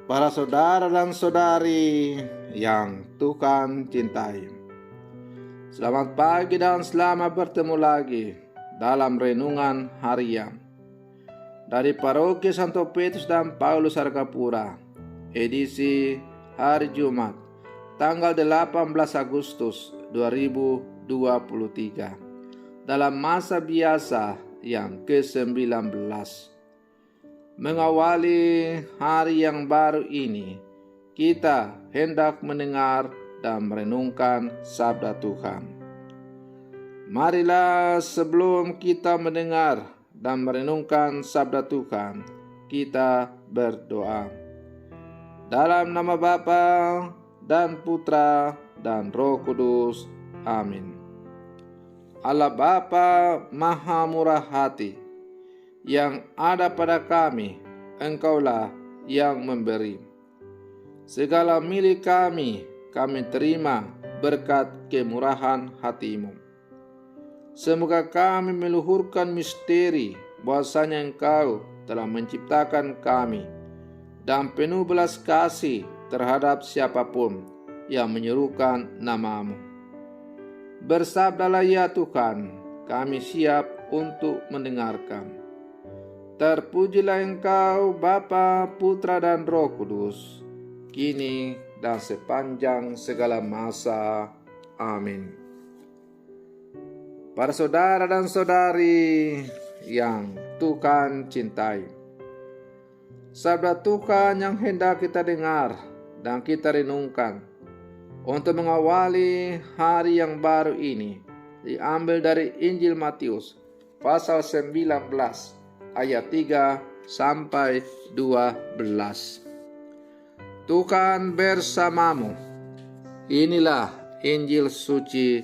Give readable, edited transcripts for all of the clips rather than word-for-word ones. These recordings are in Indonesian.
Para saudara dan saudari yang Tuhan cintai, selamat pagi dan selamat bertemu lagi dalam renungan harian dari Paroki Santo Petrus dan Paulus Argapura, edisi hari Jumat, tanggal 18 Agustus 2023, dalam masa biasa yang ke-19. Mengawali hari yang baru ini, kita hendak mendengar dan merenungkan sabda Tuhan. Marilah sebelum kita mendengar dan merenungkan sabda Tuhan, kita berdoa. Dalam nama Bapa dan Putra dan Roh Kudus. Amin. Allah Bapa Maha Murah Hati, yang ada pada kami, Engkaulah yang memberi. Segala milik kami terima berkat kemurahan hati-Mu. Semoga kami meluhurkan misteri bahwasanya Engkau telah menciptakan kami dan penuh belas kasih terhadap siapapun yang menyerukan nama-Mu. Bersabdalah ya Tuhan, kami siap untuk mendengarkan. Terpujilah Engkau Bapa, Putra dan Roh Kudus, kini dan sepanjang segala masa. Amin. Para saudara dan saudari yang Tuhan cintai, sabda Tuhan yang hendak kita dengar dan kita renungkan untuk mengawali hari yang baru ini diambil dari Injil Matius pasal 19 ayat 3 sampai 12. Tuhan bersamamu. Inilah Injil suci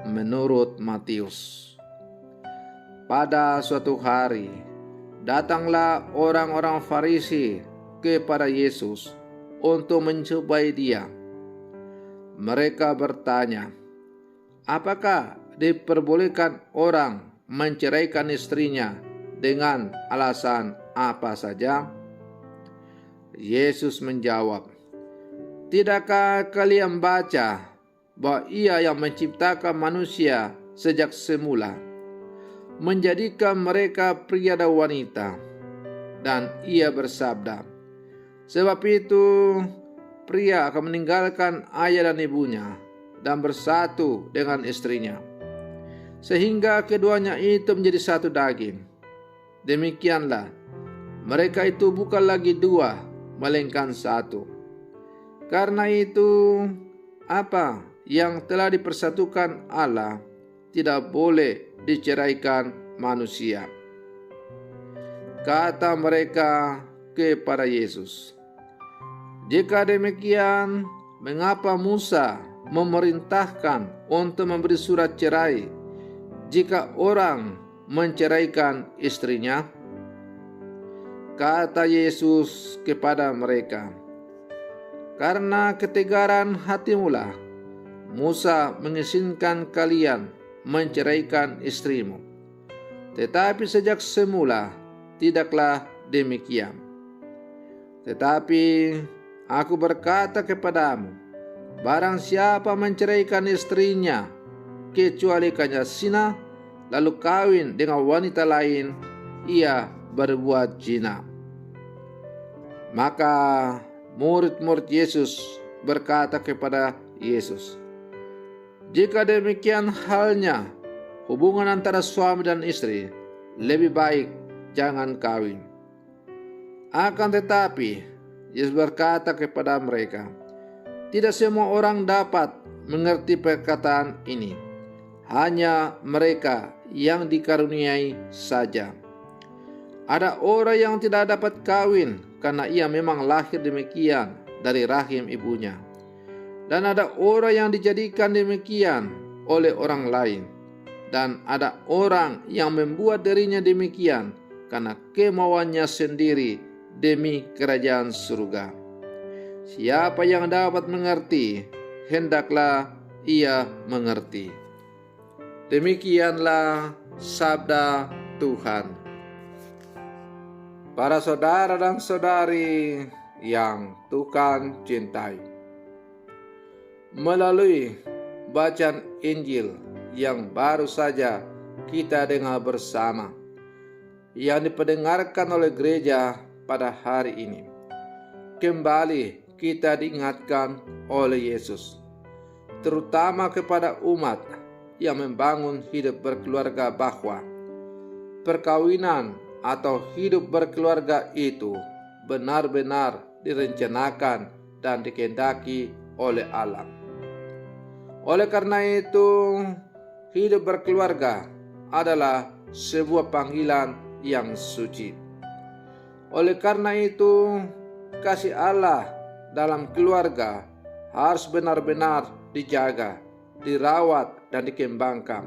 menurut Matius. Pada suatu hari, datanglah orang-orang Farisi kepada Yesus untuk mencobai Dia. Mereka bertanya, apakah diperbolehkan orang menceraikan istrinya dengan alasan apa saja? Yesus menjawab, tidakkah kalian baca bahwa Ia yang menciptakan manusia sejak semula, menjadikan mereka pria dan wanita, dan Ia bersabda, sebab itu pria akan meninggalkan ayah dan ibunya dan bersatu dengan istrinya, sehingga keduanya itu menjadi satu daging. Demikianlah, mereka itu bukan lagi dua, melainkan satu. Karena itu, apa yang telah dipersatukan Allah tidak boleh diceraikan manusia. Kata mereka kepada Yesus, jika demikian, mengapa Musa memerintahkan untuk memberi surat cerai jika orang menceraikan istrinya? Kata Yesus kepada mereka, karena ketegaran hatimulah Musa mengizinkan kalian menceraikan istrimu, tetapi sejak semula tidaklah demikian. Tetapi aku berkata kepadamu, barang siapa menceraikan istrinya kecuali karena zina, lalu kawin dengan wanita lain, ia berbuat zina. Maka murid-murid Yesus berkata kepada Yesus, jika demikian halnya hubungan antara suami dan istri, lebih baik jangan kawin. Akan tetapi Yesus berkata kepada mereka, tidak semua orang dapat mengerti perkataan ini, hanya mereka yang dikaruniai saja. Ada orang yang tidak dapat kawin karena ia memang lahir demikian dari rahim ibunya, dan ada orang yang dijadikan demikian oleh orang lain, dan ada orang yang membuat dirinya demikian karena kemauannya sendiri demi kerajaan surga. Siapa yang dapat mengerti, hendaklah ia mengerti. Demikianlah sabda Tuhan. Para saudara dan saudari yang Tuhan cintai. Melalui bacaan Injil yang baru saja kita dengar bersama, yang dipendengarkan oleh gereja pada hari ini, kembali kita diingatkan oleh Yesus, terutama kepada umat yang membangun hidup berkeluarga, bahwa perkawinan atau hidup berkeluarga itu benar-benar direncanakan dan dikehendaki oleh Allah. Oleh karena itu, hidup berkeluarga adalah sebuah panggilan yang suci. Oleh karena itu, kasih Allah dalam keluarga harus benar-benar dijaga, dirawat, dan dikembangkan.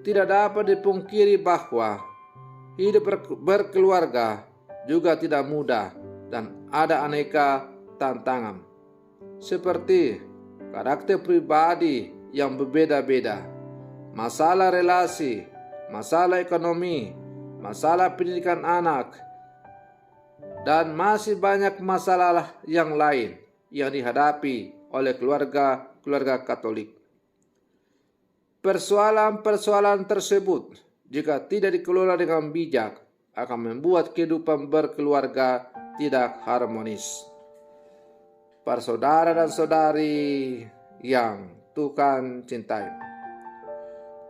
Tidak dapat dipungkiri bahwa hidup berkeluarga juga tidak mudah dan ada aneka tantangan, seperti karakter pribadi yang berbeda-beda, masalah relasi, masalah ekonomi, masalah pendidikan anak, dan masih banyak masalah yang lain yang dihadapi oleh keluarga Katolik. Persoalan-persoalan tersebut, jika tidak dikelola dengan bijak, akan membuat kehidupan berkeluarga tidak harmonis. Para saudara dan saudari yang Tuhan cintai,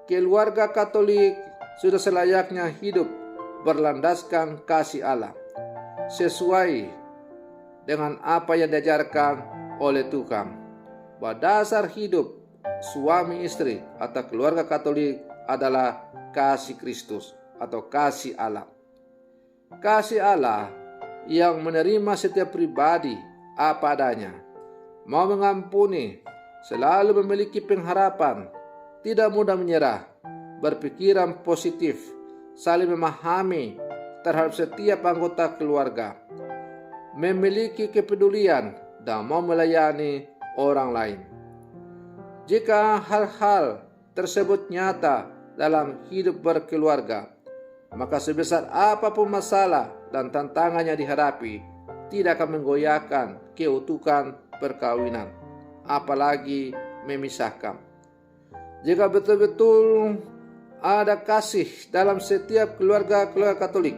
keluarga Katolik sudah selayaknya hidup berlandaskan kasih Allah, sesuai dengan apa yang diajarkan oleh Tuhan. Bahwa dasar hidup suami istri atau keluarga Katolik adalah kasih Kristus atau kasih Allah. Kasih Allah yang menerima setiap pribadi apa adanya, mau mengampuni, selalu memiliki pengharapan, tidak mudah menyerah, berpikiran positif, saling memahami terhadap setiap anggota keluarga, memiliki kepedulian, dan mau melayani orang lain. Jika hal-hal tersebut nyata dalam hidup berkeluarga, maka sebesar apapun masalah dan tantangannya dihadapi, tidak akan menggoyahkan keutuhan perkawinan, apalagi memisahkan. Jika betul-betul ada kasih dalam setiap keluarga Katolik,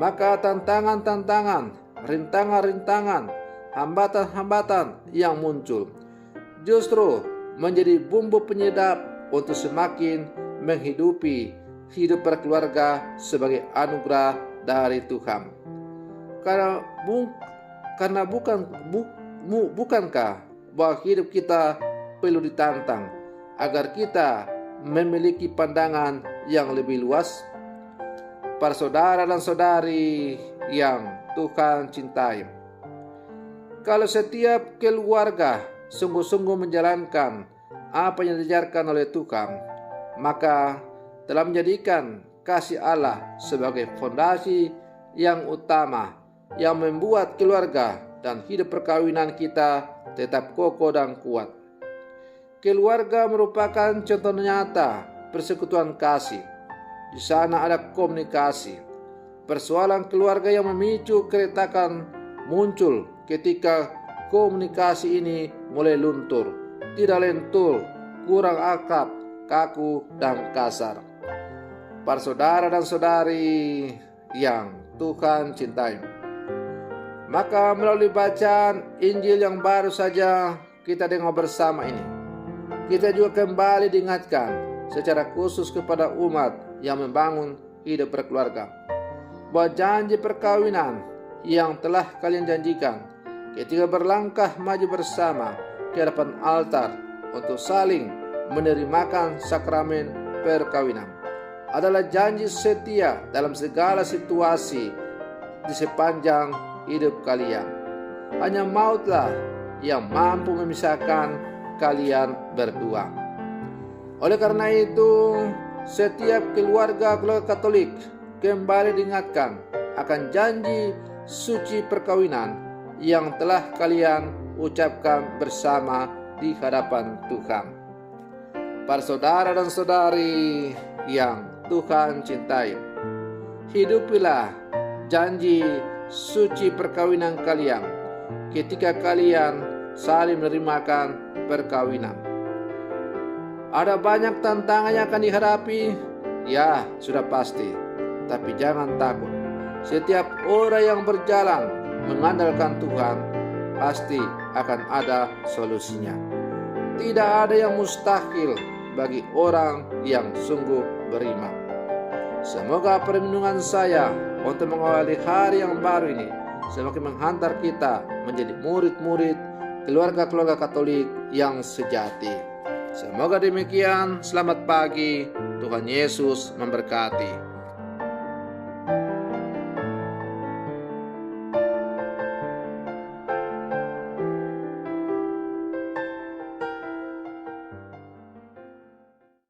maka tantangan-tantangan, rintangan-rintangan, hambatan-hambatan yang muncul justru menjadi bumbu penyedap untuk semakin menghidupi hidup berkeluarga sebagai anugerah dari Tuhan. Karena bukankah bahwa hidup kita perlu ditantang agar kita memiliki pandangan yang lebih luas? Para saudara dan saudari yang Tuhan cintai, kalau setiap keluarga sungguh-sungguh menjalankan apa yang diajarkan oleh Tuhan, maka telah menjadikan kasih Allah sebagai fondasi yang utama yang membuat keluarga dan hidup perkawinan kita tetap kokoh dan kuat. Keluarga merupakan contoh nyata persekutuan kasih. Di sana ada komunikasi. Persoalan keluarga yang memicu keretakan muncul ketika komunikasi ini mulai luntur, tidak lentur, kurang akrab, kaku, dan kasar. Para saudara dan saudari yang Tuhan cintai, maka melalui bacaan Injil yang baru saja kita dengar bersama ini, kita juga kembali diingatkan secara khusus kepada umat yang membangun hidup berkeluarga, bahwa janji perkawinan yang telah kalian janjikan ketika berlangkah maju bersama ke hadapan altar untuk saling menerimakan sakramen perkawinan adalah janji setia dalam segala situasi di sepanjang hidup kalian. Hanya mautlah yang mampu memisahkan kalian berdua. Oleh karena itu, setiap keluarga Katolik kembali diingatkan akan janji suci perkawinan yang telah kalian ucapkan bersama di hadapan Tuhan. Para saudara dan saudari yang Tuhan cintai, hidupilah janji suci perkawinan kalian ketika kalian saling menerimakan perkawinan. Ada banyak tantangan yang akan dihadapi, ya sudah pasti. Tapi jangan takut. Setiap orang yang berjalan mengandalkan Tuhan pasti akan ada solusinya. Tidak ada yang mustahil bagi orang yang sungguh beriman. Semoga perlindungan saya untuk mengawali hari yang baru ini semakin menghantar kita menjadi murid-murid keluarga-keluarga Katolik yang sejati. Semoga demikian. Selamat pagi. Tuhan Yesus memberkati.